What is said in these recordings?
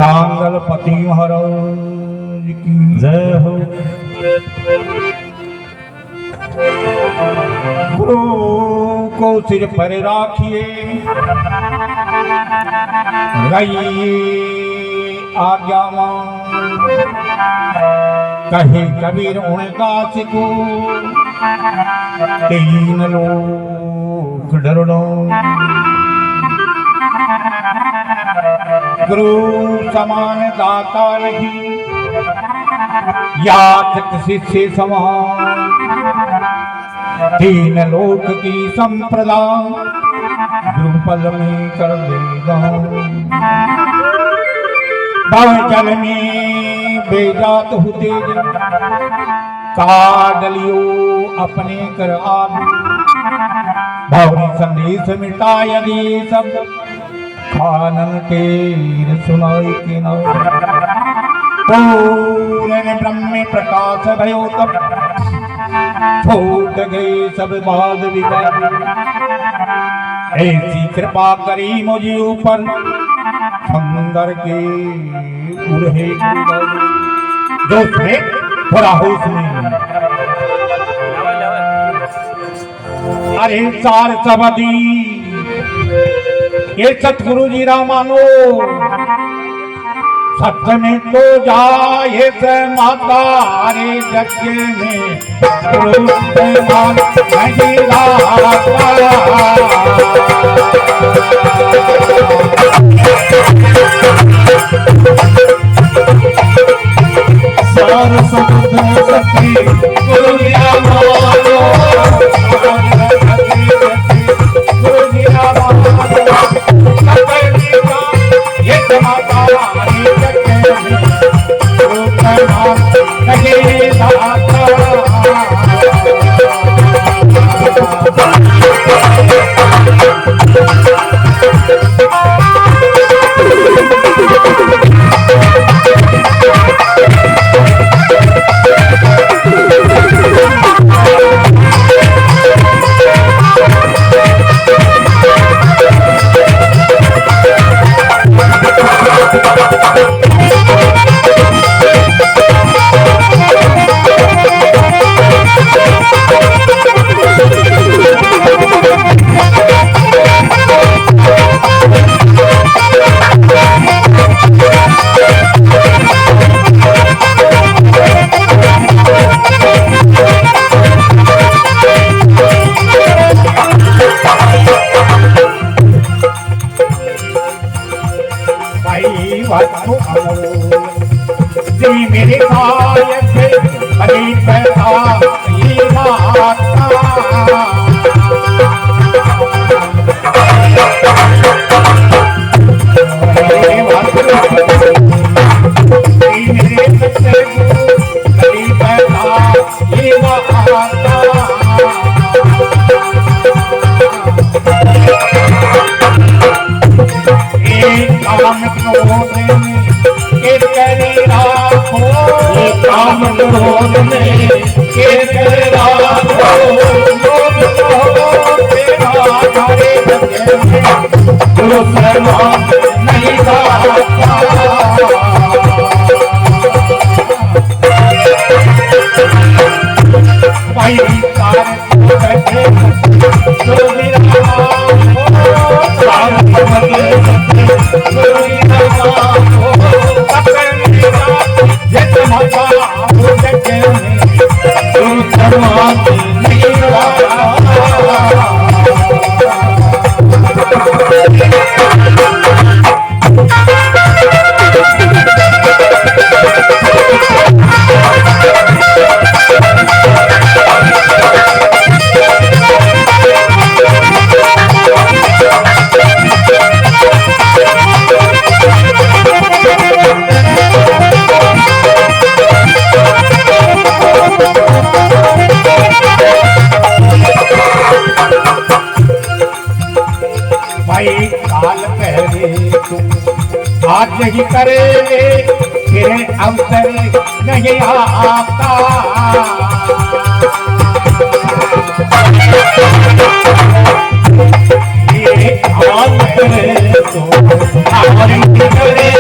कांगलपति महाराज की जय हो। गुरु को सिर पर राखिए, रहिए आज्ञावान। कहे कबीर उनका सिको, तीन लोक डरो। गुरु समान दाता नहीं, याचक शिष्य समान। तीन लोक की संप्रदा, गुरु पल में कर देगा। भव जल में बेजात होते काडलियो अपने कर आदि। भवरी संदेश मिटा यदि सब, कानन के सुनाई के नाम। पूर्ण ब्रह्म प्रकाश भयो तब, छूट गए सब वाद विवाद। ऐसी कृपा करी मुझे ऊपर, समंदर के उड़े जो से थोड़ा होश में। अरे सार सबदी ये सतगुरु जी रामानो, सत्य में तो जाए से माता रे जग में। गुरु से मान नहीं लाता, सार सत्य सती गुरु जी रामानो। मेरे बड़ी पैसा ये काम क्रोध में के तेरा हो। लोग तो तेरा धारे जगे में, गुरु समान नहीं दाता। भाई सारे बैठे गुरु मेरा हो, सारे गुरु मेरा हो। आज नहीं करेंगे फिर अवसर नहीं आता। ये आज करे तो आज करे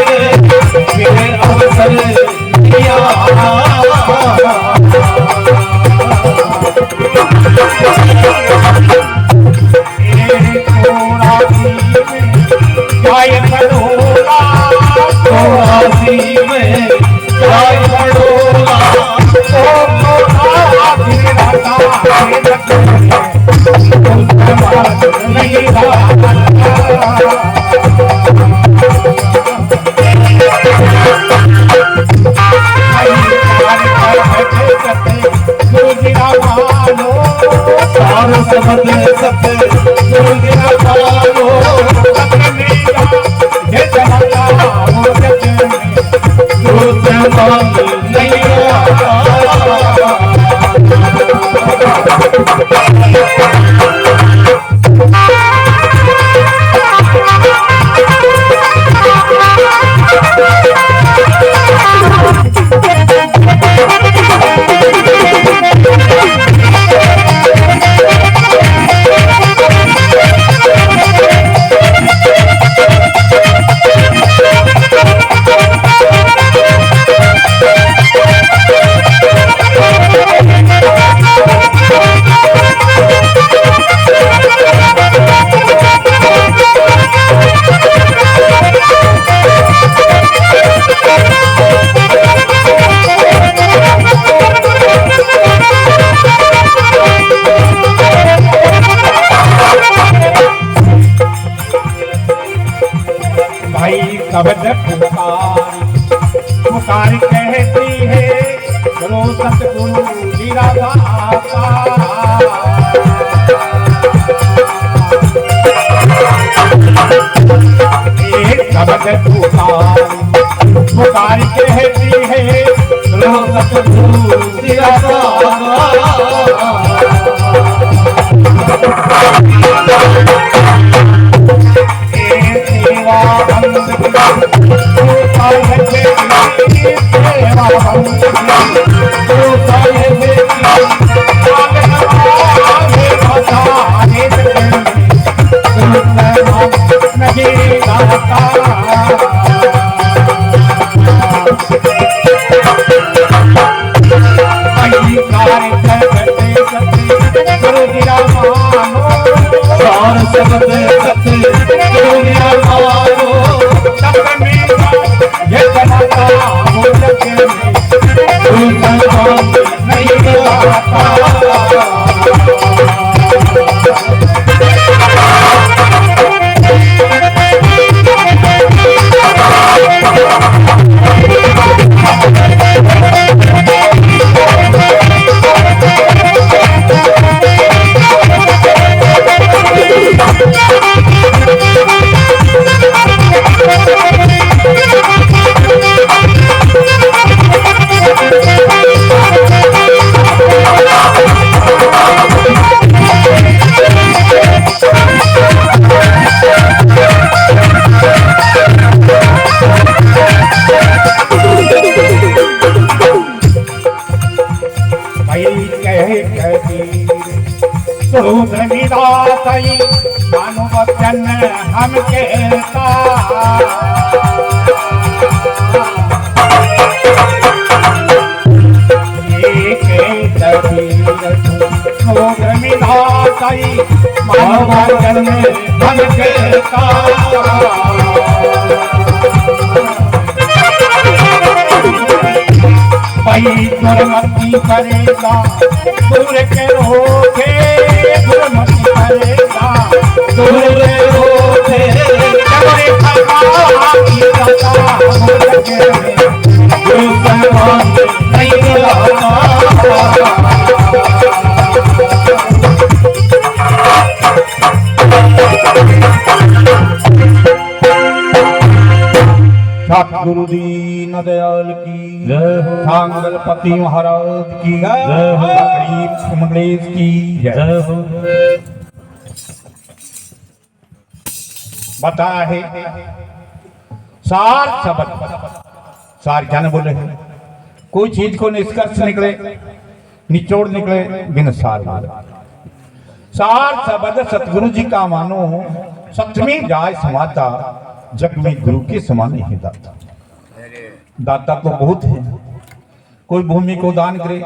शब्द पुकार कहती है चलो सतगुरु जीरा दाता। एक शब्द पुकार कहती है चलो सतगुरु जीरा दाता। वचन हम कहता वचन हम कहता भाई दुर्मति करेगा दूर के होके दुर्मति करेगा दूर होके जबरे खबा की कथा हो लगे दुर्मति नहीं लाता सतगुरु दीन दयाल की जय हो, सांगलपति महाराज की जय हो, गरीब मंगलेश की जय हो। बता है सार शब्द सार क्या न बोले कोई चीज को निष्कर्ष निकले निचोड़ निकले बिन सार सार शब्द सतगुरु जी का मानो सतमी जाय समाता जग में गुरु के समान ही दाता। दाता तो बहुत है, कोई भूमि को दान करे,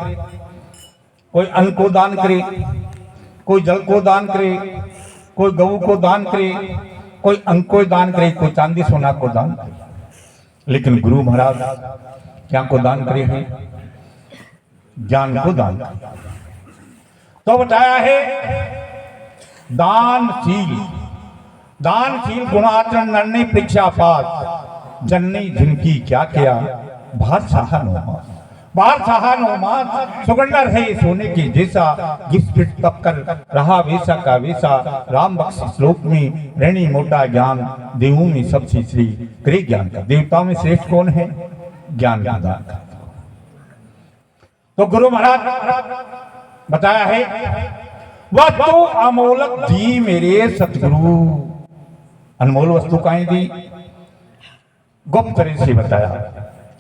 कोई अन्न को दान करे, कोई जल को दान करे, कोई गऊ को दान करे, कोई अंग को दान करे, कोई चांदी सोना को दान करे। लेकिन गुरु महाराज क्या को दान करे हैं? ज्ञान को दान करे। तो बताया है दानशील दानशील गुणाचरण नन्ही परीक्षा पास जननी जिनकी क्या किया भार सहा नोमास सुगंधर है सोने के जैसा जिस फिट तप कर रहा वैसा का वैसा राम बख्श श्लोक में रहनी मोटा ज्ञान देवों में सबसे श्री करे ज्ञान का। देवताओं में श्रेष्ठ कौन है? ज्ञान का दान। तो गुरु महाराज बताया है वह तो अमोलक दी मेरे सतगुरु। अनमोल वस्तु काहे दी? गुप्त तरह से बताया,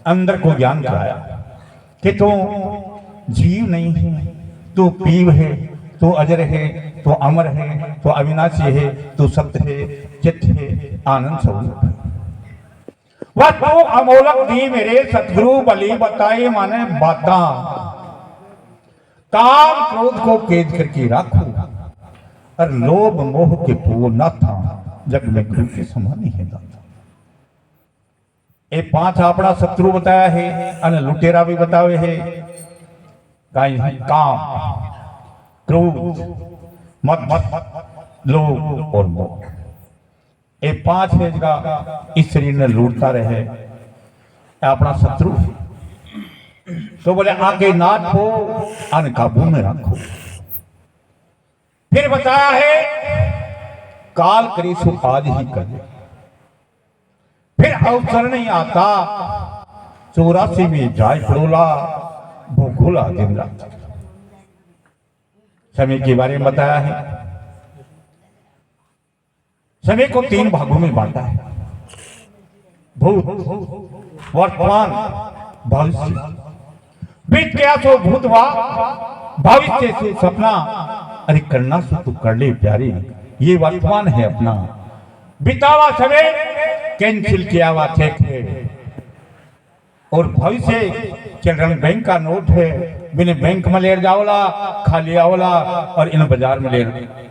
अंदर को ज्ञान कराया कि तू जीव नहीं है, तू पीव है, तू अजर है, तू अमर है, तू अविनाशी है, तू सत्य है, चित्त है, आनंद स्वरूप है। वह तो अमोलक दी मेरे सतगुरु बलि बताए माने बाता, काम क्रोध को कैद करके राखो और लोभ मोह के पूर न था, जग में गुरु के समान ही है दाता। ये 5 अपना शत्रु बताया है, अन लुटेरा भी बतावे है। काम, क्रोध, मद, लोभ और मोह, ये 5 है जगह इस शरीर ने लूटता रहे, अपना शत्रु है। तो बोले आगे नाथ हो, अन काबू में रखो। फिर बताया है काल करे सो आज ही करे, फिर अवसर नहीं आता 84 में जाय पड़ोला भूखोला दिन रात। समय के बारे में बताया है, समय को 3 भागों में बांटा है, भूत, वर्तमान, भविष्य। बीत गया सो भूत हुआ, भविष्य से सपना, अरे करना सो तू कर ले प्यारे, ये वर्तमान है अपना। बितावा समय कैंसिल किया हुआ चेक है, और भविष्य चिल्ड्रन बैंक का नोट है, बिना बैंक में ले जाओला खाली आवला, और इन बाजार में ले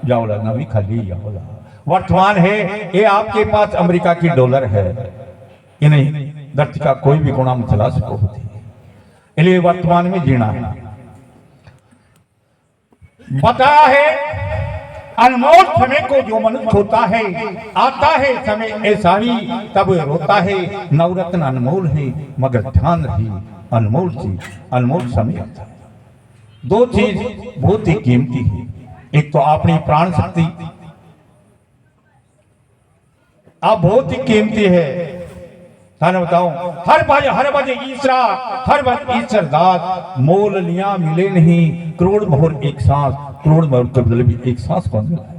जाओला ना भी खाली आवला। वर्तमान है ये आपके पास अमेरिका की डॉलर है, इन्हें धरती का कोई भी गुणा में चला सको होती है, इसलिए वर्तमान में जीना है। बताया है अनमोल समय को जो मनुष्य होता है, आता है समय ऐसा ही तब रोता है। नवरत्न अनमोल है मगर ध्यान रही अनमोल चीज, अनमोल समय आता है। 2 चीज बहुत ही कीमती है, एक तो अपनी प्राण शक्ति आप बहुत ही कीमती है। थाने बताऊं हर बजे ईसरा, हर बजे ईश्वर दास, मोल लिया मिले नहीं, करोड़ मोहर एक सांस, करोड़ मोहर के बदले भी एक सांस कौन मिला है।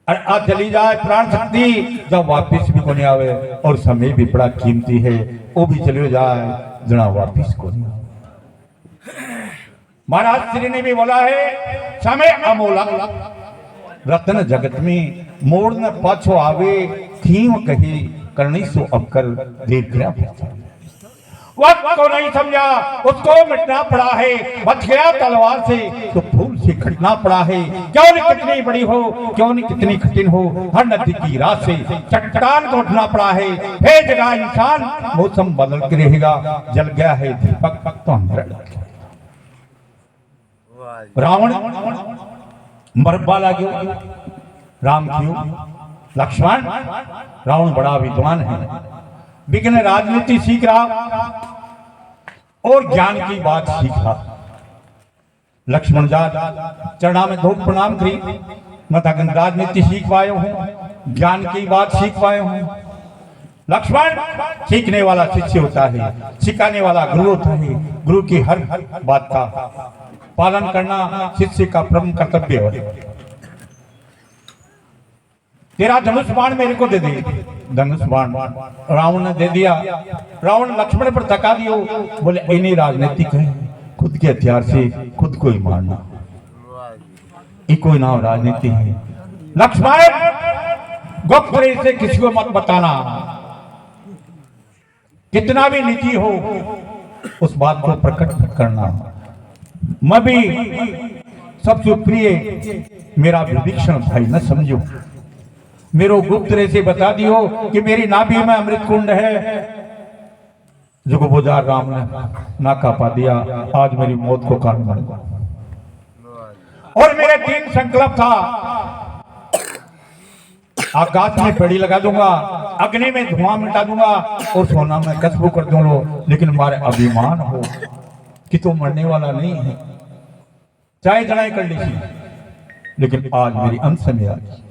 और आज चली जाए प्राण शक्ति, जब वापिस भी कोने आवे, और समय भी बड़ा कीमती है, वो भी चले जाए जना वापिस को नहीं आवे। महाराज श्री ने भी बोला है समय अमोलक रत्न जगत में, मोड़ न पाछो आवे, थीम कही करनी सो अब कर देख गया। वक्त को नहीं समझा उसको मिटना पड़ा है, बच गया तलवार से तो फूल से खटना पड़ा है। क्यों नहीं कितनी बड़ी हो, क्यों नहीं कितनी कठिन हो, हर नदी की रात से चट्टान को उठना पड़ा है। हे जगह इंसान मौसम बदल के रहेगा, जल गया है दीपक तो अंधेरा लग गया। रावण मरबा लागो, राम क्यों लक्ष्मण, रावण बड़ा विद्वान है, विज्ञान राजनीति सीख रहा और ज्ञान की बात सीख रहा। लक्ष्मण जात चरणा में धूप प्रणाम करी, मैं राजनीति सीख पाया हूं, ज्ञान की बात सीख पाया हूं। लक्ष्मण सीखने वाला शिष्य होता है, सिखाने वाला गुरु होता है, गुरु की हर बात का पालन करना शिष्य का प्रमुख कर्तव्य है। तेरा धनुष बाण मेरे को दे दे, धनुष बाण रावण ने दे दिया। रावण लक्ष्मण पर थका दियो, बोले इन्हीं राजनीतिक है, खुद के हथियार से खुद को ही मारना, ये कोई नाम राजनीति है। लक्ष्मण गुप्त तरह से किसी को मत बताना, कितना भी निजी हो उस बात को प्रकट करना। मैं भी सबसे प्रिय मेरा विभीषण भाई न समझो, मेरो गुप्त तरह से बता दियो कि मेरी नाभि में अमृत कुंड है, जो बुजार राम ने ना कापा दिया, आज मेरी मौत को कारण बन गया। और मेरे 3 संकल्प था, आकाश में पेड़ी लगा दूंगा, अग्नि में धुआं मिटा दूंगा और सोना में कसबू कर दूंगा, लेकिन हमारे अभिमान हो कि तू मरने वाला नहीं है, चाहे जड़ाई कर लीजिए, लेकिन आज मेरी अंत में आ गई।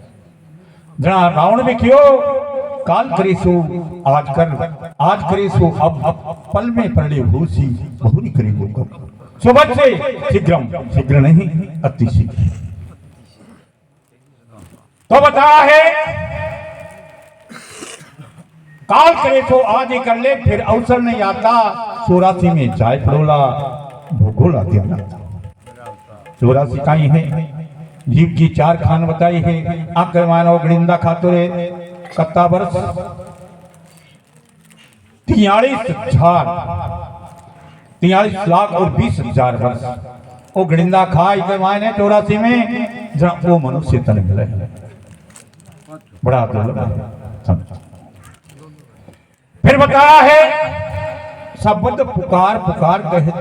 जना रावण भी क्यों काल करेसो आज करेसो अब पल में पड़े भूसी बहुरी करेगो कब, सुबह से शीघ्र नहीं अति शीघ्र। तो बताया है काल करे तो आज ही कर ले, फिर अवसर नहीं आता। 84 में जाय पड़ोला भूगोला दिया। 84 का ही है जीव की 4 खान बताई है। आकर मानो गणिंदा खातो रे कत्ता वर्ष 43 लाख और 20,000 वर्ष वो गणिंदा खाई के मायने 84 में जहाँ वो मनुष्य तन मिले। बड़ा दुर्लभ है। फिर बताया है शब्द पुकार पुकार कहे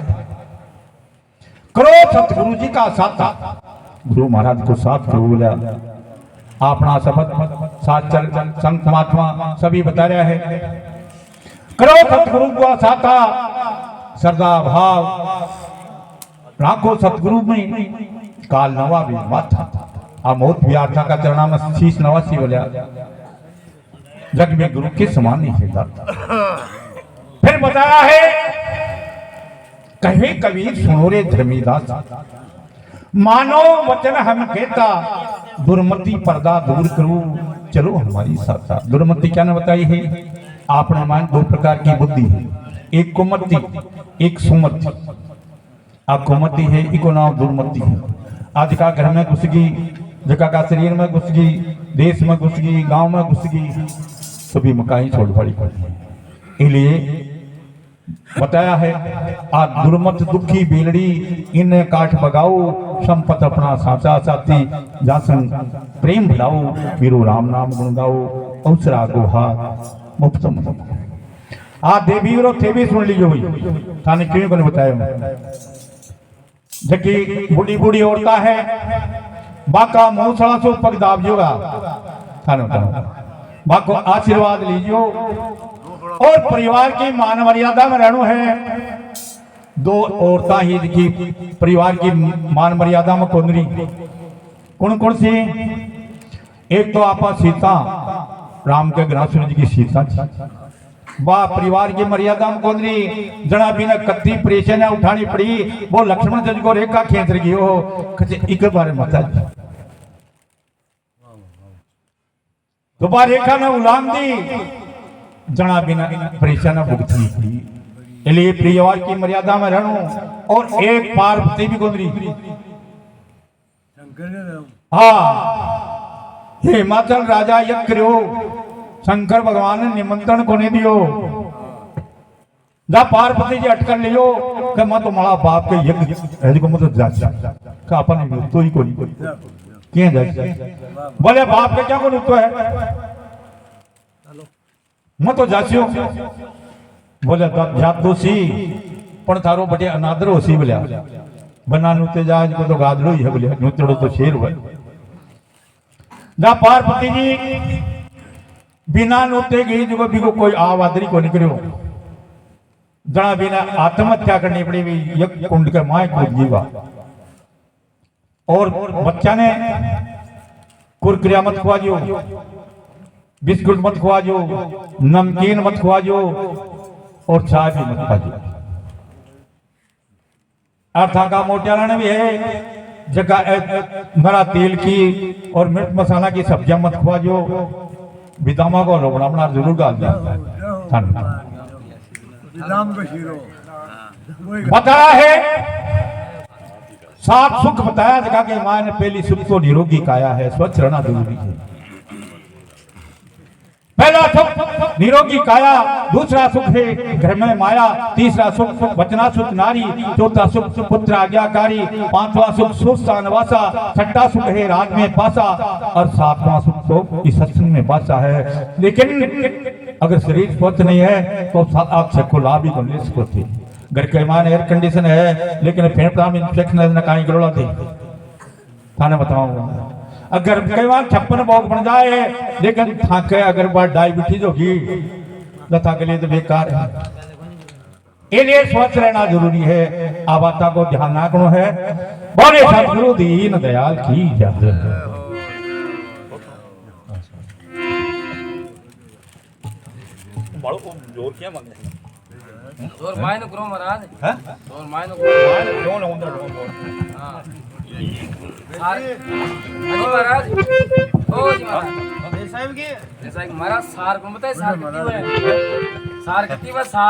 करो सतगुरु जी का साथा। गुरु महाराज को साथ करो बोला। अपना शब्द साथ चल संत महात्मा सभी बता रहे हैं। करो सतगुरु का साथा श्रद्धा भाव राखो सतगुरु में काल नवा भी माथा। अमोत व्यार्था का चरणा में शीश नवासी बोलिया। जग में गुरु के समान नहीं है। फिर बताया है कहे कबीर सुनो रे धर्मीदास, मानो वचन हम कहता दुर्मति पर्दा दूर करो चलो हमारी साथा। दुर्मति क्या ने बताई है? आपने मान 2 प्रकार की बुद्धि है, एक कुमति एक सुमति। आप कुमति है इको नाम दुर्मति है। आज का घर में घुस गई, जगह का शरीर में घुस गई, देश में घुस गई, गांव में घुस गई, सभी मकाई छोड़ पड़ी पड़ी। इसलिए बताया है आ दुर्मत दुखी बेलड़ी इन्हें काट बगाओ, संपत अपना साचा साथी जासन प्रेम भलाओ, वीरो राम नाम गुण गाओ, अवसरा गोहा मुफ्त मुफ्त। आ देवी और थे भी सुन लीजिए हुई थाने क्यों को बताया। जबकि बूढ़ी बूढ़ी औरता है बाका मुंह सड़ा सो पग दाब जोगा थाने बताओ। बाको आशीर्वाद लीजियो और परिवार की मान मर्यादा में रहना है। 2 औरता ही की परिवार की मान मर्यादा में कौन कौन सी? एक तो आपा सीता, राम के ग्रासुर जी की सीता वाह परिवार की मर्यादा में कौन जना बिना कत्ती परेशान उठानी पड़ी। वो लक्ष्मण जी को रेखा खींच रही हो एक बार मत तो बार रेखा ने उलाम दी जना बिना परेशान भुगतनी पड़ी। इसलिए परिवार की मर्यादा में रहना। और एक पार्वती भी कौन हाँ हिमाचल राजा यज्ञ करो, शंकर भगवान ने निमंत्रण को नहीं दियो। जा पार्वती जी अटकर लियो कि मैं तो मारा बाप के यज्ञ को मतलब जा का अपन तो ही कोई क्यों जा बोले बाप के क्या को तो है मैं तो जासियो बोले जात दोषी पण थारो बटे अनादर होसी बोलिया बना नुते जाज को तो गादड़ो ही है बोलिया नुतड़ो तो शेर हुआ। जा पार्वती जी बिना नोते गई जो भी कोई आवादरी को निकलो जना बिना आत्महत्या करनी पड़ी भी यज्ञ कुंड के माए कूद जीवा। और बच्चा ने कुरकुरिया मत खुआजो, बिस्कुट मत खुआजो, नमकीन मत खुआजो और चाय भी मत खुआजो। अर्था का मोटियाला ने भी है जगह मरा तेल की और मिर्च मसाला की सब्जियां मत खुआजो। बिदामा को रोबड़ा बना जरूर गाल दिया। बताया है 7 सुख बताया जगह के मां ने। पहली सुख तो निरोगी काया है, स्वच्छ रहना जरूरी है। पहला सुख निरोगी काया, दूसरा सुख है घर में माया, तीसरा सुख वचना सुख नारी, चौथा सुख पुत्र आज्ञाकारी, 5वां सुख सुस्ता नवासा, 6ठा सुख है राज में पासा और 7वां सुख तो इस सत्संग में पासा है। लेकिन अगर शरीर स्वस्थ नहीं है तो आप सबको लाभ ही करने सकते। घर के मान एयर कंडीशन है लेकिन फेफड़ा में इंफेक्शन है कहीं गड़ोला थे थाने बताऊंगा। अगर कई बार 56 भोग बन जाए लेकिन थाके अगर बार डायबिटीज होगी तो थाके लिए तो बेकार है। इसलिए स्वस्थ रहना जरूरी है। आवाता को ध्यान रखना है। बोले सतगुरु दीन दयाल की जय। जोर क्या मांगे जोर मायने करो महाराज हैं जोर मायने करो जोर उधर हां महाराज ओ जी महाराज साहब की जैसा कि हमारा सार को बताए सार कितनी हुआ है सार कितनी हुआ सार